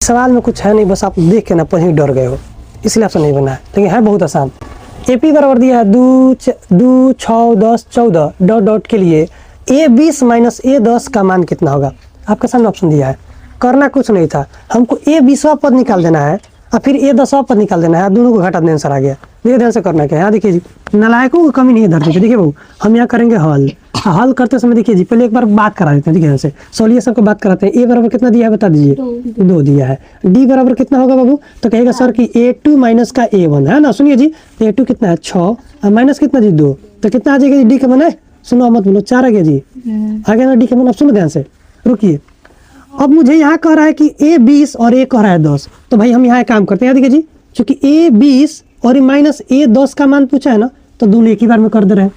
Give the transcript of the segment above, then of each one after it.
सवाल में कुछ है नहीं, बस आप देख के ना पढ़ने डर गए हो, इसलिए ऑप्शन नहीं बना है, लेकिन है बहुत आसान। AP बराबर दिया है 2, 6, 10, 14 डॉट डॉट के लिए A20 माइनस A10 का मान कितना होगा। आपके सामने ऑप्शन दिया है, करना कुछ नहीं था, हमको A20वां पद निकाल देना है और फिर A10वां पद निकाल देना है, दोनों को घटा देने आंसर आ गया। देखिए ध्यान से करना क्या है। यहाँ देखिए जी, नालायकों की कमी नहीं है धरती पे। देखिए बहू, हम यहाँ करेंगे हल करते समय देखिए जी, पहले एक बार बात करा देते हैं। देखिए से सोल्यूशन को बात कराते हैं। A बराबर कितना दिया है बता दीजिए, 2 दिया है। D बराबर कितना होगा बाबू, तो कहेगा सर कि A2 माइनस का A1 है ना। सुनिए जी, A2 कितना है 6 और माइनस कितना जी 2, तो कितना आ जाएगा जी D का मान है, सुनो मत बोलो, 4 आ गया जी, आ गया ना D का मान। अब सुनो ध्यान से, रुकिए। अब मुझे यहाँ कह रहा है कि A20 और A कह रहा है 10, तो भाई हम यहाँ काम करते हैं। देखिए जी, चूंकि A20 और माइनस A10 का मान पूछा है ना, तो दोनों एक ही बार में कर दे रहे हैं।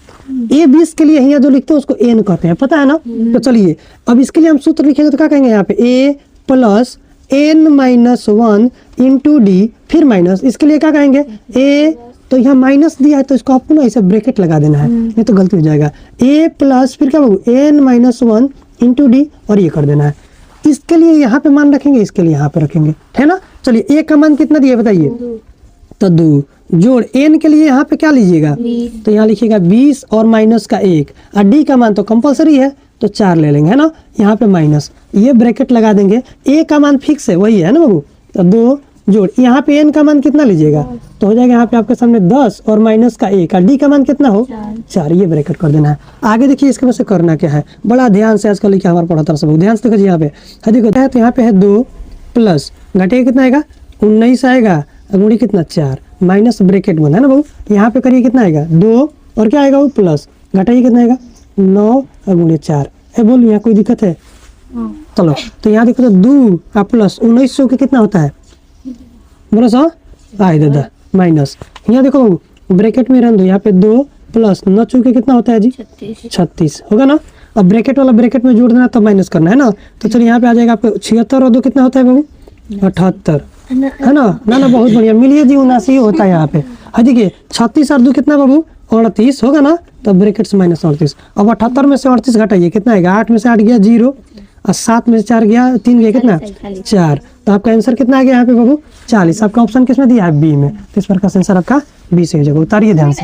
A20 के लिए यहाँ जो लिखते हैं उसको N कहते हैं, पता है ना। तो चलिए अब इसके लिए हम सूत्र लिखेंगे तो क्या कहेंगे यहाँ पे A plus N minus 1 into D, फिर माइनस, इसके लिए क्या कहेंगे A, तो यहाँ माइनस दिया है तो इसको आपको ना ऐसे ब्रैकेट लगा देना है, नहीं तो गलती हो जाएगा। A प्लस फिर क्या होगा N माइनस 1 इंटू D, और ये कर देना है। इसके लिए यहाँ पे मान रखेंगे, इसके लिए यहाँ पे रखेंगे, है ना। चलिए A का मान कितना दिया बताइए, तो 2 जोड़ N के लिए यहाँ पे क्या लीजिएगा, तो यहाँ लिखिएगा 20 और माइनस का 1, और D का मान तो कंपलसरी है तो 4 ले लेंगे, है ना। यहाँ पे माइनस, ये ब्रैकेट लगा देंगे। A का मान फिक्स है, वही है ना बाबू, तो 2 जोड़ यहाँ पे N का मान कितना लीजिएगा, तो हो जाएगा यहाँ पे आपके सामने 10 और माइनस का 1, और D का मान कितना हो 4, ये ब्रैकेट कर देना है। आगे देखिए इसके वजह से करना क्या है, बड़ा ध्यान से आजकल लिखा हमारा पढ़ाता सब ध्यान से देखो। यहाँ पे देखो, तो यहाँ पे है 2 प्लस घटेगा कितना आएगा 19 आएगा, गुणी कितना 4, माइनस ब्रैकेट बंद है ना बाबू। यहाँ पे करिए कितना आएगा 2 और क्या आएगा वो प्लस, घटाइए कितना आएगा 9 और गुणे 4 है। बोलो यहाँ कोई दिक्कत है, चलो तो यहाँ देखो तो 2 का प्लस 1900 के कितना होता है, बोलो सो आए दादा माइनस। यहाँ देखो ब्रैकेट में रन दो, यहाँ पे 2 प्लस 9 के कितना होता है जी 36 होगा ना। अब ब्रैकेट वाला ब्रैकेट में जोड़ देना तो माइनस करना है ना। तो चलिए यहाँ पे आ जाएगा आपको 76 और 2 कितना होता है बाबू 78, है ना। ना बहुत बढ़िया, मिलिए जी 79 होता है यहाँ पे। हाँ देखिए 36 और 2 कितना बाबू 38 होगा ना, तो ब्रैकेट से माइनस 38। अब 78 में से 38 घटाइए कितना आएगा, 8 में से 8 गया 0 और 7 में से 4 गया 3 गया कितना 4, तो आपका आंसर कितना आ गया यहाँ पे बाबू 40। आपका ऑप्शन किसमें दिया है, बी में, तो इस पर का आंसर आपका बी से हो जाएगा। उतारिए ध्यान से।